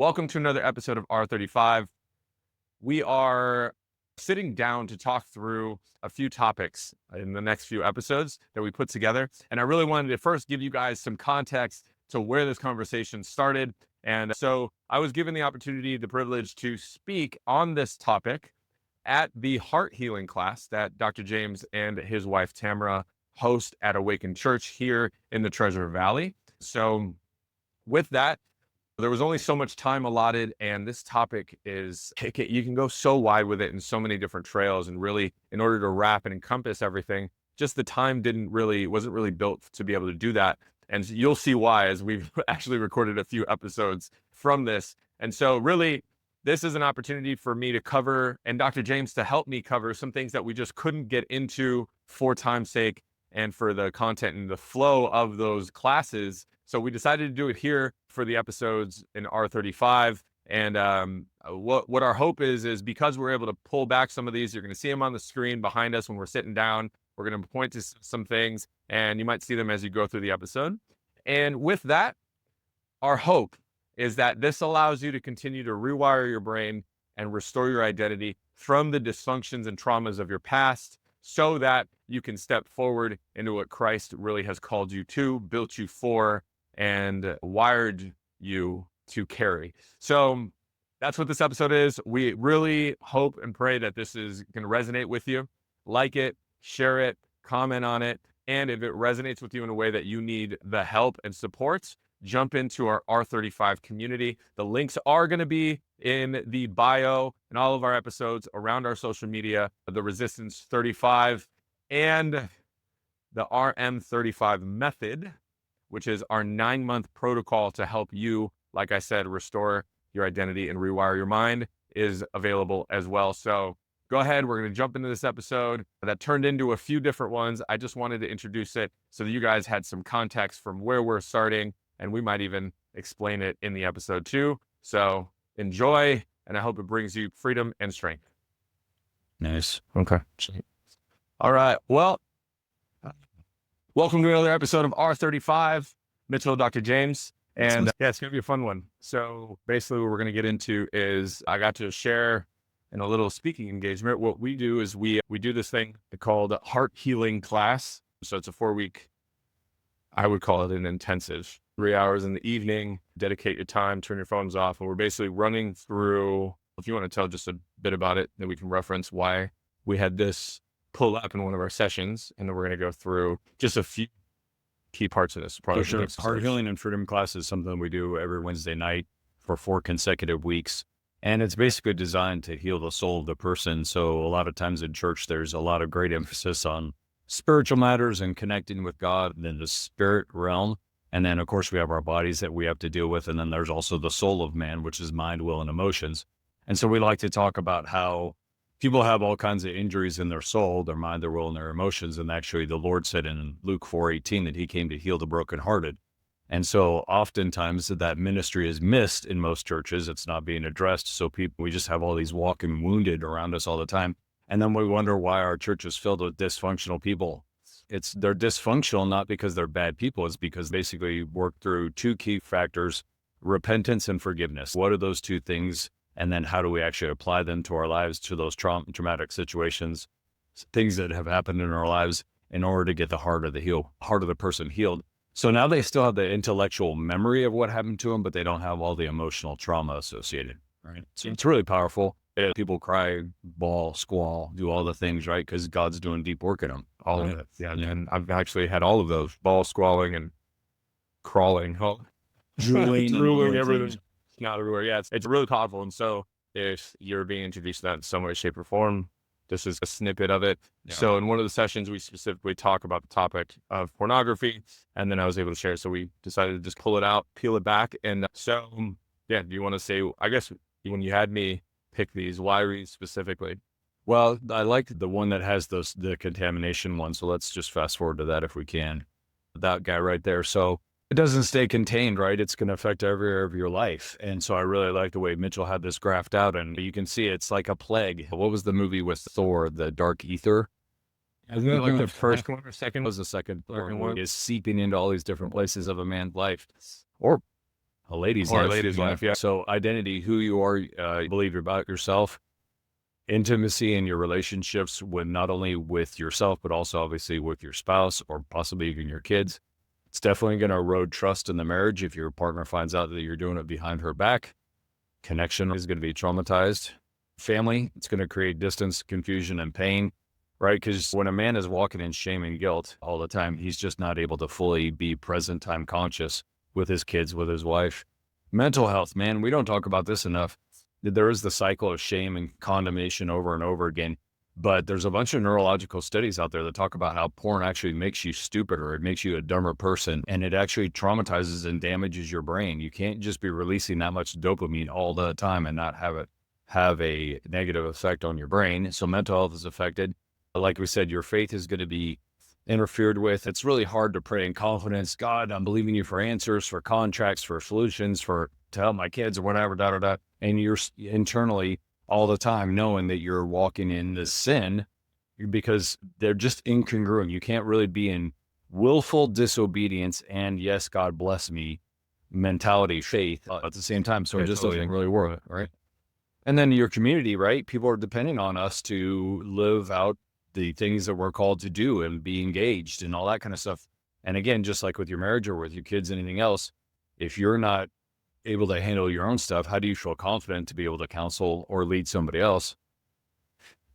Welcome to another episode of R35. We are sitting down to talk through a few topics in the next few episodes that we put together. And I really wanted to first give you guys some context to where this conversation started. And so I was given the opportunity, the privilege to speak on this topic at the heart healing class that Dr. James and his wife Tamara host at Awaken Church here in the Treasure Valley. So with that, there was only so much time allotted, and this topic is, you can go so wide with it in so many different trails, and really, in order to wrap and encompass everything, just the time wasn't really built to be able to do that. And you'll see why as we've actually recorded a few episodes from this. And so really, this is an opportunity for me to cover, and Dr. James to help me cover some things that we just couldn't get into for time's sake and for the content and the flow of those classes. So we decided to do it here for the episodes in R35. And what our hope is because we're able to pull back some of these, you're going to see them on the screen behind us when we're sitting down. We're going to point to some things, and you might see them as you go through the episode. And with that, our hope is that this allows you to continue to rewire your brain and restore your identity from the dysfunctions and traumas of your past, so that you can step forward into what Christ really has called you to, built you for, and wired you to carry. So that's what this episode is. We really hope and pray that this is going to resonate with you. Like it, share it, comment on it. And if it resonates with you in a way that you need the help and support, jump into our R35 community. The links are going to be in the bio and all of our episodes around our social media, the Resistance 35 and the RM35 method, which is our 9-month protocol to help you, like I said, restore your identity and rewire your mind, is available as well. So go ahead. We're going to jump into this episode that turned into a few different ones. I just wanted to introduce it so that you guys had some context from where we're starting, and we might even explain it in the episode too. So enjoy, and I hope it brings you freedom and strength. Nice. Okay. All right. Well, welcome to another episode of R35. Mitchell, Dr. James. And yeah, it's going to be a fun one. So basically what we're going to get into is I got to share in a little speaking engagement. What we do is we do this thing called heart healing class. So it's a 4-week, I would call it an intensive, 3 hours in the evening, dedicate your time, turn your phones off. And we're basically running through, if you want to tell just a bit about it, then we can reference why we had this pull up in one of our sessions. And then we're going to go through just a few key parts of this. For sure. Heart healing and freedom class is something we do every Wednesday night for 4 consecutive weeks. And it's basically designed to heal the soul of the person. So a lot of times in church, there's a lot of great emphasis on spiritual matters and connecting with God and then the spirit realm. And then, of course, we have our bodies that we have to deal with. And then there's also the soul of man, which is mind, will, and emotions. And so we like to talk about how people have all kinds of injuries in their soul, their mind, their will, and their emotions. And actually, the Lord said in Luke 4:18 that he came to heal the brokenhearted. And so oftentimes that ministry is missed in most churches. It's not being addressed. So we just have all these walking wounded around us all the time. And then we wonder why our church is filled with dysfunctional people. They're dysfunctional not because they're bad people. It's because basically work through 2 key factors: repentance and forgiveness. What are those 2 things? And then how do we actually apply them to our lives, to those traumatic situations, things that have happened in our lives, in order to get the heart of the person healed. So now they still have the intellectual memory of what happened to them, but they don't have all the emotional trauma associated. Right. So it's really powerful. People cry, bawl, squall, do all the things, right? Because God's doing deep work in them. All of it. Yeah. And I've actually had all of those: ball squalling and crawling, drooling, everything. Not everywhere. Yeah, it's really powerful. And so if you're being introduced to that in some way, shape, or form, this is a snippet of it. Yeah. So in one of the sessions, we specifically talk about the topic of pornography, and then I was able to share. So we decided to just pull it out, peel it back. And so, yeah, do you want to say, I guess when you had me pick these, why were you specifically? Well, I like the one that has the contamination one. So let's just fast forward to that if we can. That guy right there. So it doesn't stay contained, right? It's going to affect every area of your life. And so I really like the way Mitchell had this graphed out, and you can see it's like a plague. What was the movie with Thor, the Dark Ether? Isn't it like the first one or second? It was the second one. Is seeping into all these different places of a man's life. Or a lady's Or a life. lady's life, yeah. So identity, who you are, believe about yourself, intimacy in your relationships with not only with yourself, but also obviously with your spouse or possibly even your kids. It's definitely going to erode trust in the marriage if your partner finds out that you're doing it behind her back. Connection is going to be traumatized. Family, it's going to create distance, confusion, and pain, right? Because when a man is walking in shame and guilt all the time, he's just not able to fully be present time conscious with his kids, with his wife. Mental health, man, we don't talk about this enough. There is the cycle of shame and condemnation over and over again. But there's a bunch of neurological studies out there that talk about how porn actually makes you stupider. It makes you a dumber person, and it actually traumatizes and damages your brain. You can't just be releasing that much dopamine all the time and not have it have a negative effect on your brain. So mental health is affected. Like we said, your faith is going to be interfered with. It's really hard to pray in confidence. God, I'm believing you for answers, for contracts, for solutions, to help my kids or whatever, And you're internally all the time knowing that you're walking in this sin because they're just incongruent. You can't really be in willful disobedience and yes, God bless me mentality, faith at the same time. So it just doesn't really work, right? And then your community, right? People are depending on us to live out the things that we're called to do and be engaged and all that kind of stuff. And again, just like with your marriage or with your kids, anything else, if you're not able to handle your own stuff, how do you feel confident to be able to counsel or lead somebody else?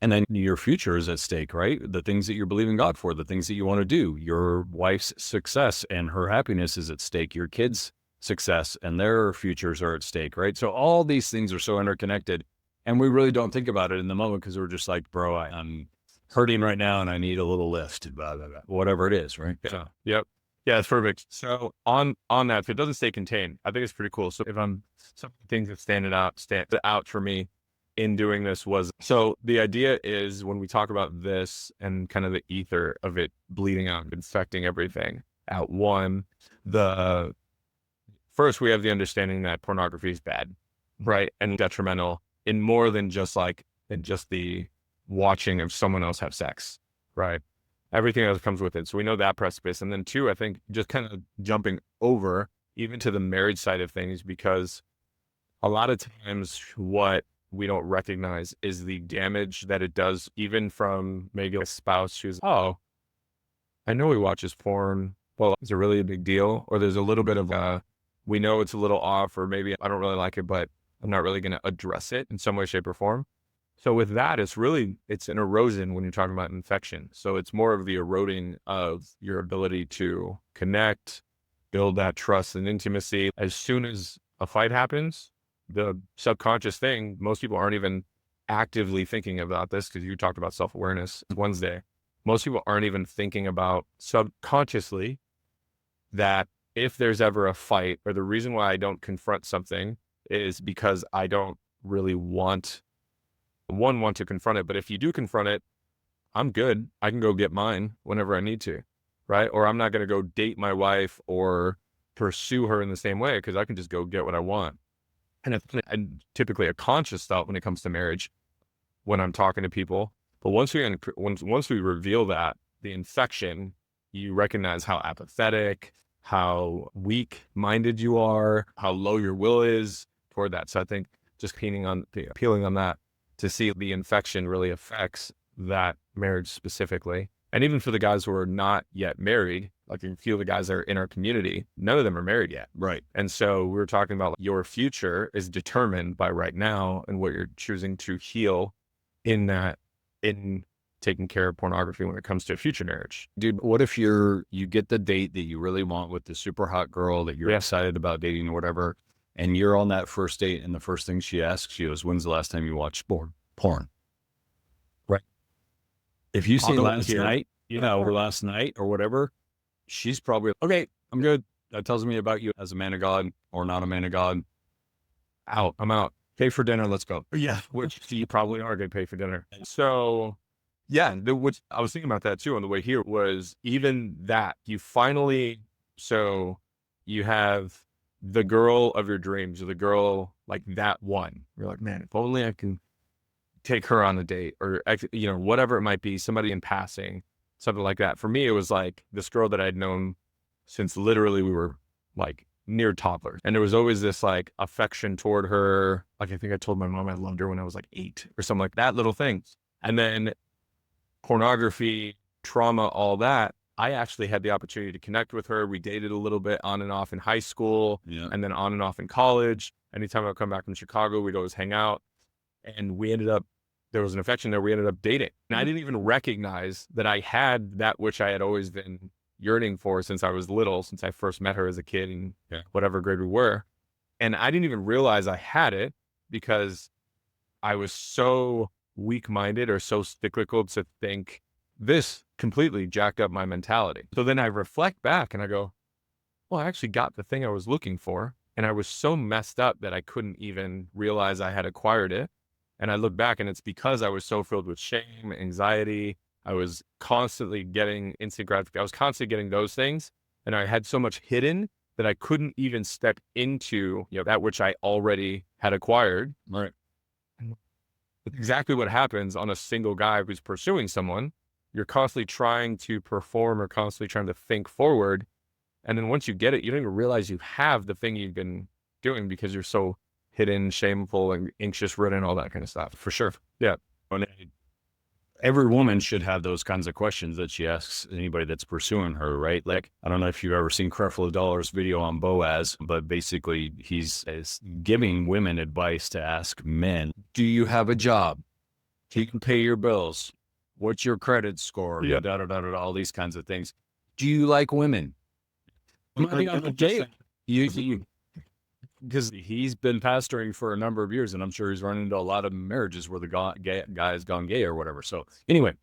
And then your future is at stake, right? The things that you're believing God for, the things that you want to do, your wife's success and her happiness is at stake, your kids' success and their futures are at stake, right? So all these things are so interconnected and we really don't think about it in the moment because we're just like, bro, I'm hurting right now and I need a little lift, blah, blah, blah, whatever it is, right? Yeah. Yep. Yeah, it's perfect. So on that, if it doesn't stay contained, I think it's pretty cool. So if some things that stand out for me in doing this was, so the idea is when we talk about this and kind of the ether of it bleeding out, infecting everything out, first we have the understanding that pornography is bad, right? And detrimental in more than just the watching of someone else have sex, right? Everything else comes with it. So we know that precipice. And then two, I think just kind of jumping over even to the marriage side of things, because a lot of times what we don't recognize is the damage that it does, even from maybe a spouse who's, oh, I know he watches porn. Well, is it really a big deal? Or there's a little bit of we know it's a little off, or maybe I don't really like it, but I'm not really going to address it in some way, shape, or form. So with that, it's an erosion when you're talking about infection. So it's more of the eroding of your ability to connect, build that trust and intimacy. As soon as a fight happens, the subconscious thing, most people aren't even actively thinking about this because you talked about self-awareness Wednesday. Most people aren't even thinking about subconsciously that if there's ever a fight, or the reason why I don't confront something is because I don't really want to confront it. But if you do confront it, I'm good. I can go get mine whenever I need to, right? Or I'm not going to go date my wife or pursue her in the same way because I can just go get what I want. And it's typically a conscious thought when it comes to marriage when I'm talking to people. But once we reveal that, the infection, you recognize how apathetic, how weak-minded you are, how low your will is toward that. So I think just appealing on that to see the infection really affects that marriage specifically. And even for the guys who are not yet married, like a few of the guys that are in our community, none of them are married yet. Right. And so we were talking about your future is determined by right now and what you're choosing to heal in taking care of pornography when it comes to a future marriage. Dude, what if you get the date that you really want with the super hot girl that you're excited about dating or whatever, and you're on that first date and the first thing she asks you is, when's the last time you watched porn? Right. If you see last night, or last night or whatever, she's probably, okay, I'm good. That tells me about you as a man of God or not a man of God. I'm out. Pay for dinner. Let's go. Yeah. Which you probably are going to pay for dinner. So yeah, which I was thinking about that too on the way here was even that so you have the girl of your dreams, or the girl like that one. You're like, man, if only I can take her on a date, or, whatever it might be, somebody in passing, something like that. For me, it was like this girl that I'd known since literally we were like near toddler. And there was always this like affection toward her. Like, I think I told my mom I loved her when I was like 8 or something like that, little thing. And then pornography, trauma, all that. I actually had the opportunity to connect with her. We dated a little bit on and off in high school, and then on and off in college. Anytime I would come back from Chicago, we'd always hang out. And there was an affection there. We ended up dating. And I didn't even recognize that I had that which I had always been yearning for since I was little, since I first met her as a kid in whatever grade we were. And I didn't even realize I had it because I was so weak-minded or so cyclical to think this completely jacked up my mentality. So then I reflect back and I go, well, I actually got the thing I was looking for. And I was so messed up that I couldn't even realize I had acquired it. And I look back and it's because I was so filled with shame, anxiety. I was constantly getting instant gratification. I was constantly getting those things. And I had so much hidden that I couldn't even step into, that which I already had acquired. Right. It's exactly what happens on a single guy who's pursuing someone. You're constantly trying to perform or constantly trying to think forward. And then once you get it, you don't even realize you have the thing you've been doing because you're so hidden, shameful, and anxious ridden, all that kind of stuff. For sure. Yeah. Every woman should have those kinds of questions that she asks anybody that's pursuing her, right? Like, I don't know if you've ever seen Creflo Dollar's video on Boaz, but basically he's giving women advice to ask men, do you have a job? You can pay your bills. What's your credit score? Yeah. All these kinds of things. Do you like women? Because he's been pastoring for a number of years, and I'm sure he's run into a lot of marriages where the guy has gone gay or whatever. So anyway,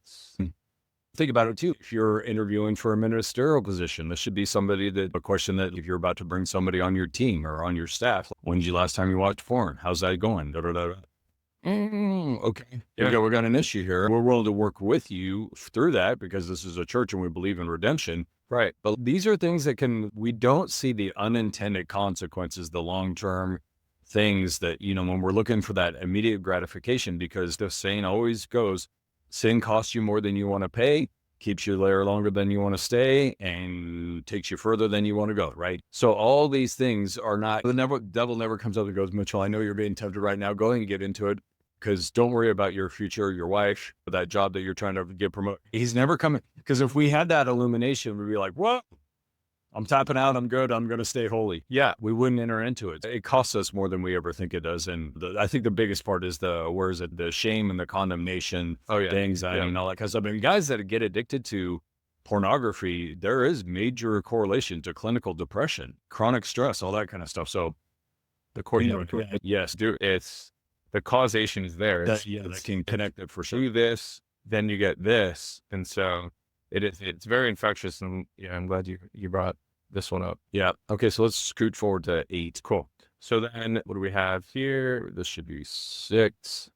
think about it too. If you're interviewing for a ministerial position, this should be a question that if you're about to bring somebody on your team or on your staff, when's the last time you watched porn? How's that going? Okay. Yeah. We got an issue here. We're willing to work with you through that because this is a church and we believe in redemption. Right. But these are things that we don't see the unintended consequences, the long-term things that, when we're looking for that immediate gratification, because the saying always goes, sin costs you more than you want to pay, keeps you there longer than you want to stay, and takes you further than you want to go, right? So all these things are not, the devil never comes up and goes, Mitchell, I know you're being tempted right now. Go ahead and get into it. Because don't worry about your future, your wife, that job that you're trying to get promoted. He's never coming. Because if we had that illumination, we'd be like, well, I'm tapping out. I'm good. I'm going to stay holy. Yeah, we wouldn't enter into it. It costs us more than we ever think it does. And I think the biggest part is the shame and the condemnation, the anxiety and all that. Because guys that get addicted to pornography, there is major correlation to clinical depression, chronic stress, all that kind of stuff. So yes, Dude, the causation is there. That can connect it for sure. Do this, then you get this. And so it's very infectious. And I'm glad you brought this one up. Yeah. Okay. So let's scoot forward to 8. Cool. So then what do we have here? This should be 6,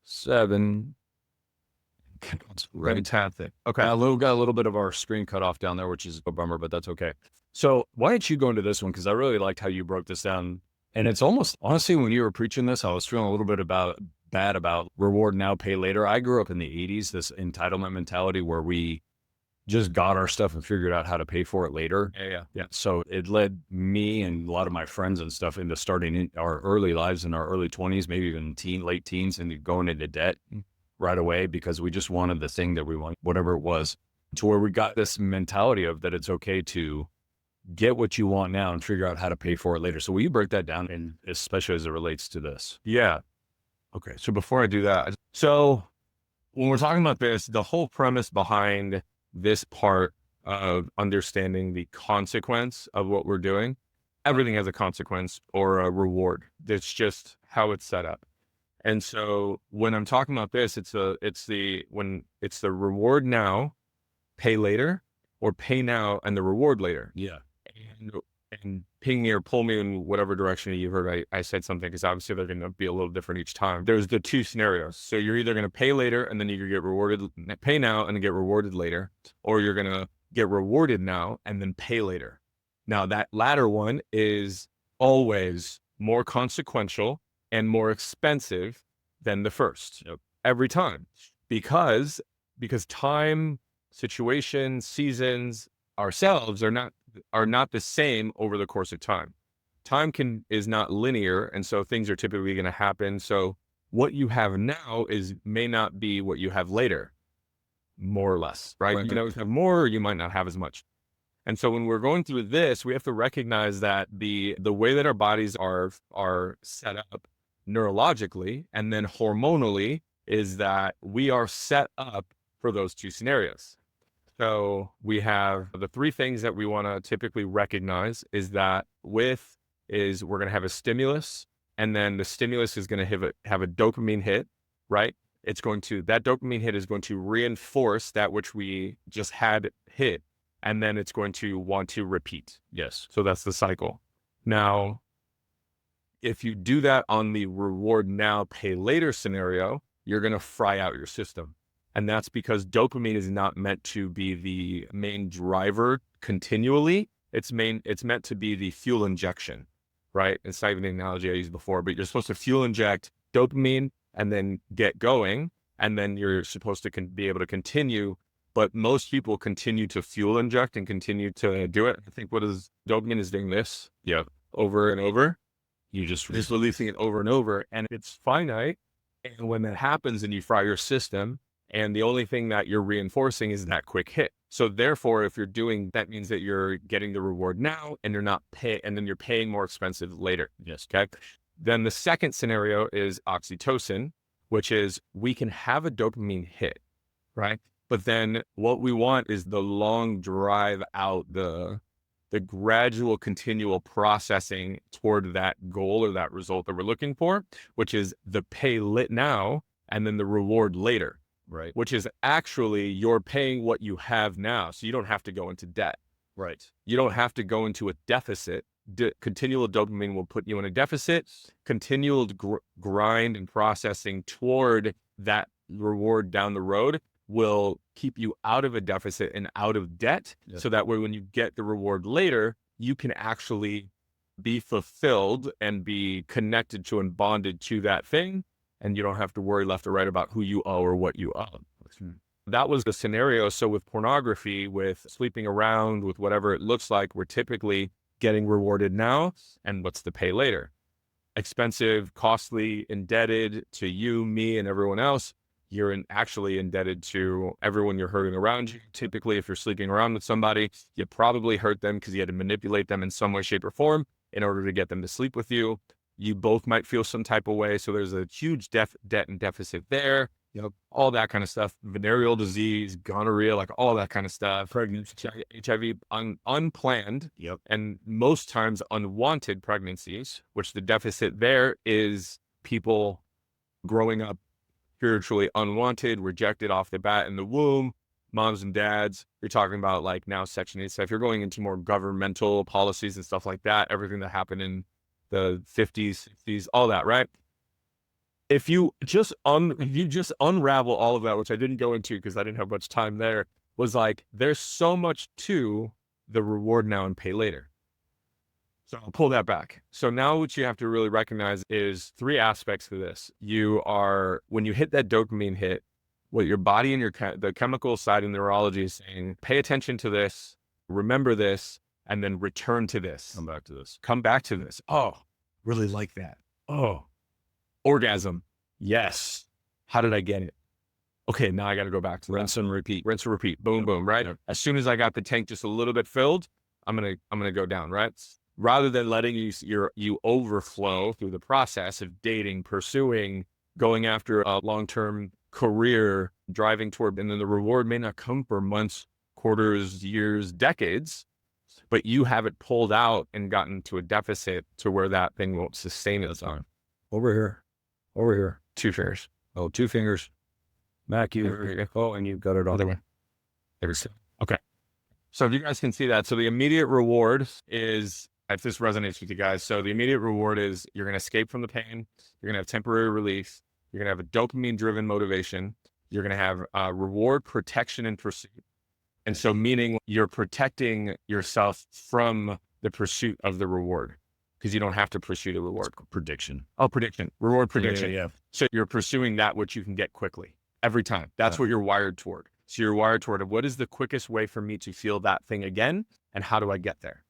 7. Fantastic. Okay. Got a little bit of our screen cut off down there, which is a bummer, but that's okay. So why don't you go into this one? Because I really liked how you broke this down. And it's almost, honestly, when you were preaching this, I was feeling a little bit bad about reward now, pay later. I grew up in the 80s, this entitlement mentality where we just got our stuff and figured out how to pay for it later. Yeah. So it led me and a lot of my friends and stuff into starting in our early lives in our early 20s, maybe even late teens, and going into debt right away because we just wanted the thing that we wanted, whatever it was, to where we got this mentality of that it's okay to get what you want now and figure out how to pay for it later. So will you break that down, and especially as it relates to this? Yeah. Okay. So before I do that, so when we're talking about this, the whole premise behind this part of understanding the consequence of what we're doing, everything has a consequence or a reward. It's just how it's set up. And so when I'm talking about this, it's the reward now, pay later, or pay now and the reward later. Yeah. And ping me or pull me in whatever direction you heard I said something, because obviously they're going to be a little different each time. There's the 2 scenarios. So you're either going to pay later and then you get rewarded, pay now and then get rewarded later, or you're going to get rewarded now and then pay later. Now that latter one is always more consequential and more expensive than the first. Yep. Every time, because time, situations, seasons, ourselves are not the same over the course of time. time is not linear. And so things are typically going to happen. So what you have now may not be what you have later, more or less, right? You can always have more, or you might not have as much. And so when we're going through this, we have to recognize that the way that our bodies are set up neurologically and then hormonally is that we are set up for those two scenarios. So we have the three things that we want to typically recognize is that we're going to have a stimulus, and then the stimulus is going to have a dopamine hit, right? That dopamine hit is going to reinforce that which we just had hit, and then it's going to want to repeat. Yes. So that's the cycle. Now, if you do that on the reward now, pay later scenario, you're going to fry out your system. And that's because dopamine is not meant to be the main driver continually. It's meant to be the fuel injection, right? It's not even the analogy I used before, but you're supposed to fuel inject dopamine and then get going. And then you're supposed to be able to continue. But most people continue to fuel inject and continue to do it. I think dopamine is doing this over and over. You just releasing it over and over, and it's finite. And when that happens and you fry your system, and the only thing that you're reinforcing is that quick hit. So therefore, if you're doing, that means that you're getting the reward now and you're not and then you're paying more expensive later. Yes. Okay. Then the second scenario is oxytocin, which is we can have a dopamine hit, right? But then what we want is the long drive out, the gradual continual processing toward that goal or that result that we're looking for, which is the pay lit now and then the reward later. Right. Which is actually you're paying what you have now. So you don't have to go into debt. Right. You don't have to go into a deficit. Continual dopamine will put you in a deficit. Continual grind and processing toward that reward down the road will keep you out of a deficit and out of debt. Yes. So that way, when you get the reward later, you can actually be fulfilled and be connected to and bonded to that thing. And you don't have to worry left or right about who you owe or what you owe. That was the scenario. So with pornography, with sleeping around, with whatever it looks like, we're typically getting rewarded now. And what's the pay later? Expensive, costly, indebted to you, me, and everyone else. You're actually indebted to everyone you're hurting around you. Typically, if you're sleeping around with somebody, you probably hurt them because you had to manipulate them in some way, shape, or form in order to get them to sleep with you. You both might feel some type of way. So there's a huge debt and deficit there, all that kind of stuff, venereal disease, gonorrhea, like all that kind of stuff, Pregnancy, HIV, unplanned, and most times unwanted pregnancies, which the deficit there is people growing up spiritually unwanted, rejected off the bat in the womb, moms and dads. You're talking about like now Section 8 stuff. You're going into more governmental policies and stuff like that, everything that happened in the 50s, 60s, all that, right? If you just unravel all of that, which I didn't go into because I didn't have much time there, was like, there's so much to the reward now and pay later. So I'll pull that back. So now what you have to really recognize is three aspects to this. When you hit that dopamine hit, what your body and the chemical side in neurology is saying, pay attention to this, remember this, and then return to this. Come back to this. Oh, really like that. Oh, orgasm. Yes. How did I get it? Okay, now I got to go back to rinse and repeat. Rinse and repeat. Boom, boom, right? As soon as I got the tank just a little bit filled, I'm gonna go down, right? Rather than letting you overflow through the process of dating, pursuing, going after a long-term career, driving toward, and then the reward may not come for months, quarters, years, decades, but you have it pulled out and gotten to a deficit to where that thing won't sustain its own. Over here. 2 fingers. Oh, 2 fingers. Mac, and you've got it all. Other way. Okay. So if you guys can see that, so the immediate reward is, if this resonates with you guys, so the immediate reward is you're going to escape from the pain. You're going to have temporary relief. You're going to have a dopamine-driven motivation. You're going to have reward, protection, and pursuit. And so meaning you're protecting yourself from the pursuit of the reward because you don't have to pursue the reward. Prediction. Oh, prediction. Reward prediction. Yeah. So you're pursuing that which you can get quickly every time. That's what you're wired toward. So you're wired toward what is the quickest way for me to feel that thing again? And how do I get there?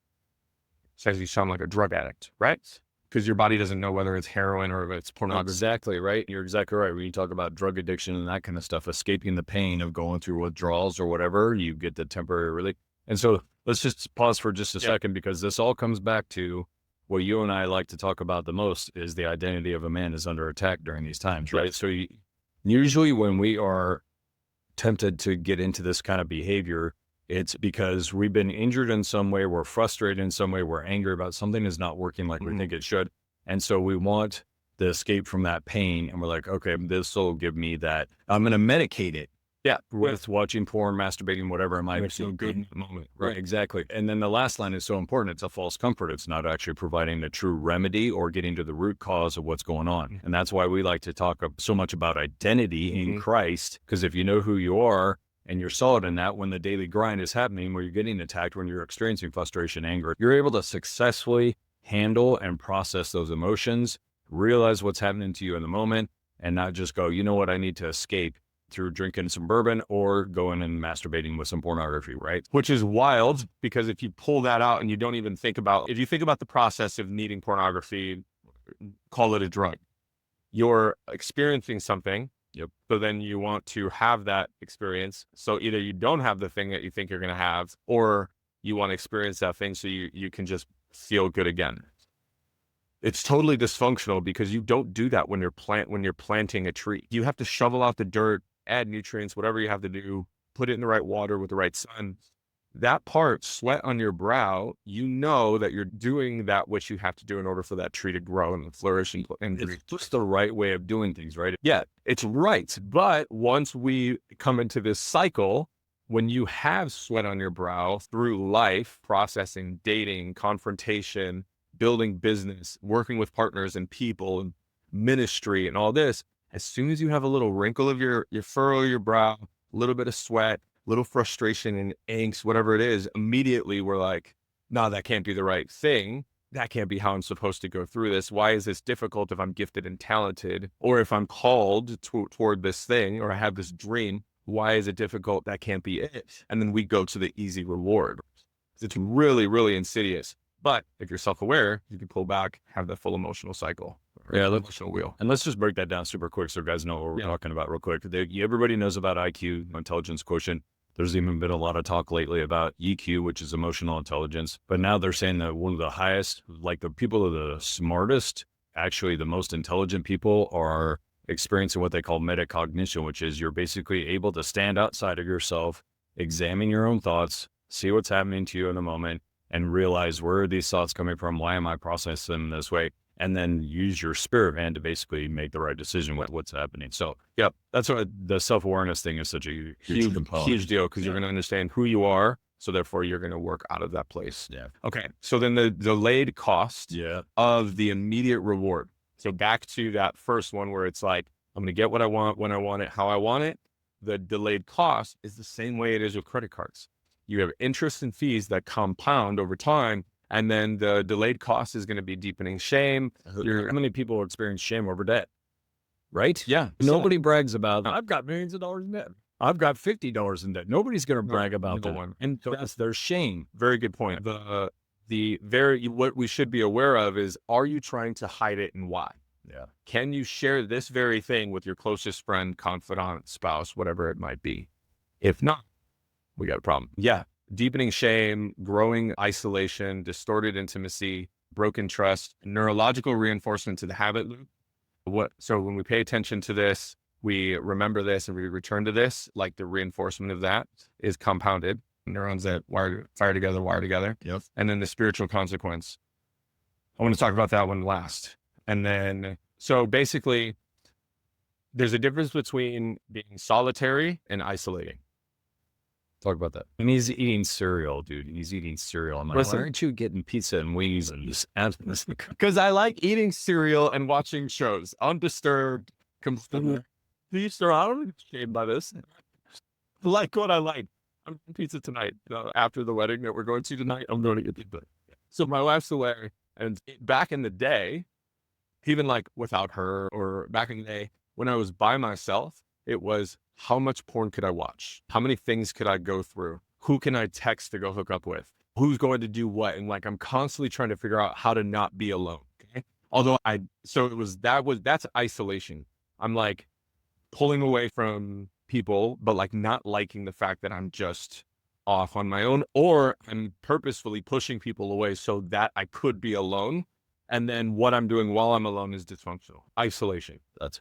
says you sound like a drug addict, right? Because your body doesn't know whether it's heroin or if it's pornography. Exactly right. You're exactly right. When you talk about drug addiction and that kind of stuff, escaping the pain of going through withdrawals or whatever, you get the temporary relief. And so let's just pause for just a second, because this all comes back to what you and I like to talk about the most is the identity of a man is under attack during these times, right? So usually when we are tempted to get into this kind of behavior, it's because we've been injured in some way, we're frustrated in some way, we're angry about something is not working like we think it should. And so we want the escape from that pain. And we're like, okay, this will give me that. I'm going to medicate it. Yeah. With watching porn, masturbating, whatever it might be. So good in the moment. Right. Exactly. And then the last line is so important. It's a false comfort. It's not actually providing the true remedy or getting to the root cause of what's going on. And that's why we like to talk so much about identity in Christ, because if you know who you are, and you're solid in that, when the daily grind is happening, where you're getting attacked, when you're experiencing frustration, anger, you're able to successfully handle and process those emotions, realize what's happening to you in the moment, and not just go, you know what, I need to escape through drinking some bourbon or going and masturbating with some pornography, right? Which is wild, because if you pull that out and you don't even think about, if you think about the process of needing pornography, call it a drug, you're experiencing something. Yep. So then you want to have that experience. So either you don't have the thing that you think you're going to have, or you want to experience that thing so you can just feel good again. It's totally dysfunctional, because you don't do that when you're planting a tree. You have to shovel out the dirt, add nutrients, whatever you have to do, put it in the right water with the right sun. That part, sweat on your brow, you know that you're doing that which you have to do in order for that tree to grow and flourish. And it's just the right way of doing things, right? Yeah, it's right. But once we come into this cycle, when you have sweat on your brow through life, processing, dating, confrontation, building business, working with partners and people and ministry and all this, as soon as you have a little wrinkle of your furrow of your brow, a little bit of sweat, little frustration and angst, whatever it is, immediately we're like, no, that can't be the right thing. That can't be how I'm supposed to go through this. Why is this difficult if I'm gifted and talented? Or if I'm called toward this thing, or I have this dream, why is it difficult? That can't be it. And then we go to the easy reward. It's really, really insidious. But if you're self-aware, you can pull back, have that full emotional cycle. Yeah, emotional wheel. And let's just break that down super quick so guys know what we're talking about real quick. Everybody knows about IQ, intelligence quotient. There's even been a lot of talk lately about EQ, which is emotional intelligence. But now they're saying that one of the highest, like the people who are the smartest, actually the most intelligent people, are experiencing what they call metacognition, which is you're basically able to stand outside of yourself, examine your own thoughts, see what's happening to you in the moment, and realize, where are these thoughts coming from? Why am I processing them this way? And then use your spirit man to basically make the right decision with what's happening. So, yeah, that's what the self-awareness thing is, such a huge deal, because you're going to understand who you are. So therefore you're going to work out of that place. Yeah. Okay. So then the delayed cost of the immediate reward. So back to that first one where it's like, I'm going to get what I want, when I want it, how I want it. The delayed cost is the same way it is with credit cards. You have interest and fees that compound over time. And then the delayed cost is going to be deepening shame. How many people experience shame over debt? Right? Yeah. Nobody brags about, I've got millions of dollars in debt. I've got $50 in debt. Nobody's going to brag about that. One. And so that's their shame. Very good point. What we should be aware of is, are you trying to hide it, and why? Yeah. Can you share this very thing with your closest friend, confidant, spouse, whatever it might be? If not, we got a problem. Yeah. Deepening shame, growing isolation, distorted intimacy, broken trust, neurological reinforcement to the habit loop. So when we pay attention to this, we remember this and we return to this, like the reinforcement of that is compounded. Neurons that fire together. Yep. And then the spiritual consequence. I want to talk about that one last. And then, so basically, there's a difference between being solitary and isolating. Talk about that. And he's eating cereal, dude. He's eating cereal. I'm like, why aren't you getting pizza and wings and just because I like eating cereal and watching shows undisturbed. I don't get shamed by this. I like what I like. I'm eating pizza tonight. After the wedding that we're going to tonight, I'm going to get pizza. So my wife's away, and back in the day, even like without her, or back in the day when I was by myself, it was, how much porn could I watch? How many things could I go through? Who can I text to go hook up with? who's going to do what. And like, I'm constantly trying to figure out how to not be alone. Okay. Although that's isolation. I'm like pulling away from people, but like not liking the fact that I'm just off on my own, or I'm purposefully pushing people away so that I could be alone. And then what I'm doing while I'm alone is dysfunctional. Isolation. That's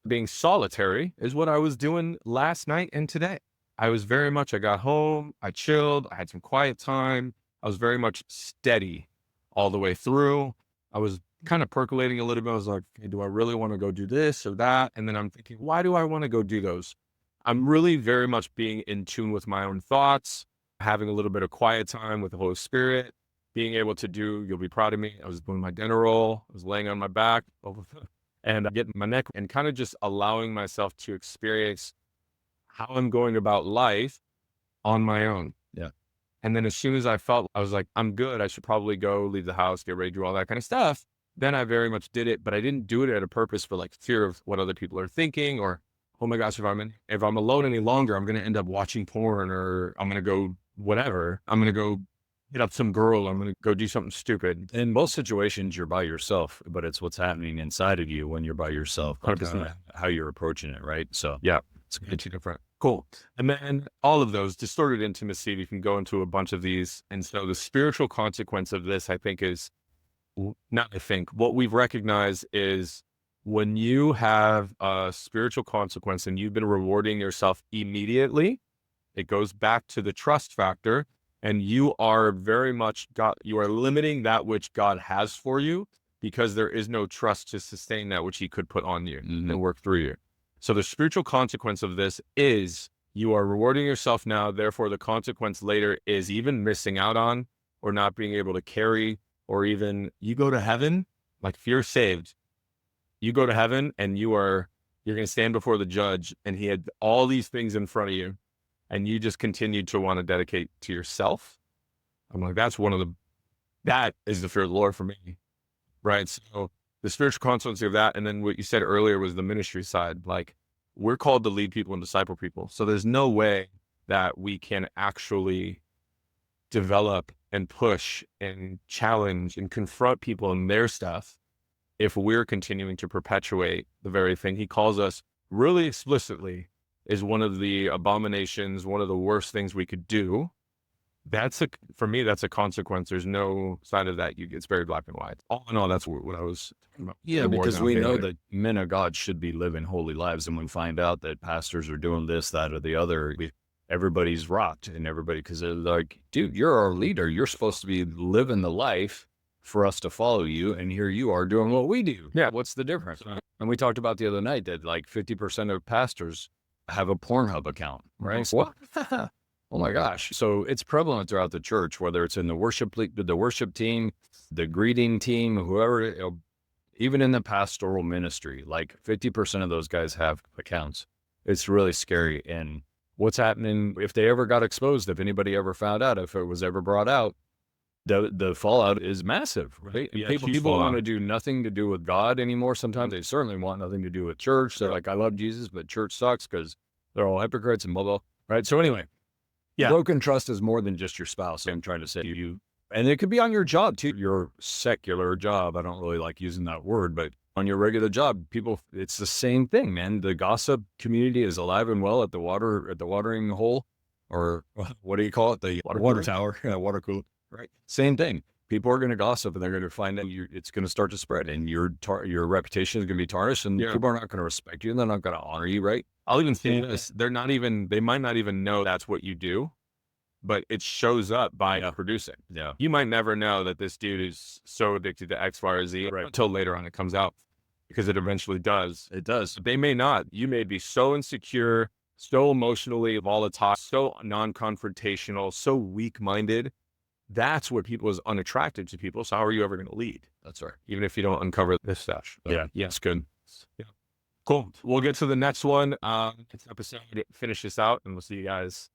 Being solitary is what I was doing last night and today. I got home, I chilled, I had some quiet time. I was very much steady all the way through. I was kind of percolating a little bit. I was like, hey, do I really want to go do this or that? And then I'm thinking, why do I want to go do those? I'm really very much being in tune with my own thoughts, having a little bit of quiet time with the Holy Spirit, being able to do, you'll be proud of me. I was doing my dinner roll. I was laying on my back and getting my neck and kind of just allowing myself to experience how I'm going about life on my own. Yeah. And then as soon as I was like, I'm good. I should probably go leave the house, get ready, do all that kind of stuff. Then I very much did it, but I didn't do it at a purpose for like fear of what other people are thinking, or, oh my gosh, if I'm alone any longer, I'm going to end up watching porn, or I'm going to go whatever. I'm going to go hit up some girl. I'm going to go do something stupid. in most situations you're by yourself, but it's what's happening inside of you when you're by yourself, like, 100%. how you're approaching it, right? So Yeah. it's good. Two different. Cool. And then all of those distorted intimacy, we can go into a bunch of these. And so the spiritual consequence of this, I think, what we've recognized is when you have a spiritual consequence and you've been rewarding yourself immediately, it goes back to the trust factor, and you are very much you are limiting that which God has for you because there is no trust to sustain that which he could put on you and work through you. So the spiritual consequence of this is you are rewarding yourself now. Therefore, the consequence later is even missing out on or not being able to carry, or even you go to heaven. Like if you're saved, you go to heaven and you're going to stand before the judge, and he had all these things in front of you, and you just continued to want to dedicate to yourself. I'm like, that is the fear of the Lord for me. Right. So the spiritual consequence of that. And then what you said earlier was the ministry side. Like, we're called to lead people and disciple people. So there's no way that we can actually develop and push and challenge and confront people in their stuff if we're continuing to perpetuate the very thing he calls us really explicitly is one of the abominations, one of the worst things we could do. For me, that's a consequence. There's no sign of that. It's very black and white. All in all, that's what I was talking about. Yeah, because we know that men of God should be living holy lives, and we find out that pastors are doing this, that, or the other. Everybody's rocked, and because they're like, dude, you're our leader. You're supposed to be living the life for us to follow you, and here you are doing what we do. Yeah. What's the difference? And we talked about the other night that like 50% of pastors have a Pornhub account, right? What? Oh my gosh. So it's prevalent throughout the church, whether it's in the worship team, the greeting team, whoever, even in the pastoral ministry, like 50% of those guys have accounts. It's really scary. And what's happening if they ever got exposed, if anybody ever found out, if it was ever brought out, the fallout is massive, right? Yeah, people want to do nothing to do with God anymore. Sometimes they certainly want nothing to do with church. They're like, I love Jesus, but church sucks because they're all hypocrites and blah, blah, right? So anyway, yeah, broken trust is more than just your spouse. I'm trying to say to you, and it could be on your job too, your secular job. I don't really like using that word, but on your regular job, it's the same thing, man. The gossip community is alive and well at the watering hole, or what do you call it? The water tower, water cooler. Right. Same thing. People are going to gossip, and they're going to find out it's going to start to spread, and your reputation is going to be tarnished, and people are not going to respect you, and they're not going to honor you. Right. I'll even say this. They might not even know that's what you do, but it shows up by producing. Yeah. You might never know that this dude is so addicted to X, Y, or Z until later on it comes out, because it eventually does. It does. They may not. You may be so insecure, so emotionally volatile, so non-confrontational, so weak-minded. That's what people is unattractive to people. So how are you ever going to lead? That's right. Even if you don't uncover this stuff. So, Yeah. It's good. Yeah. Cool. We'll get to the next one. Next episode, finish this out, and we'll see you guys.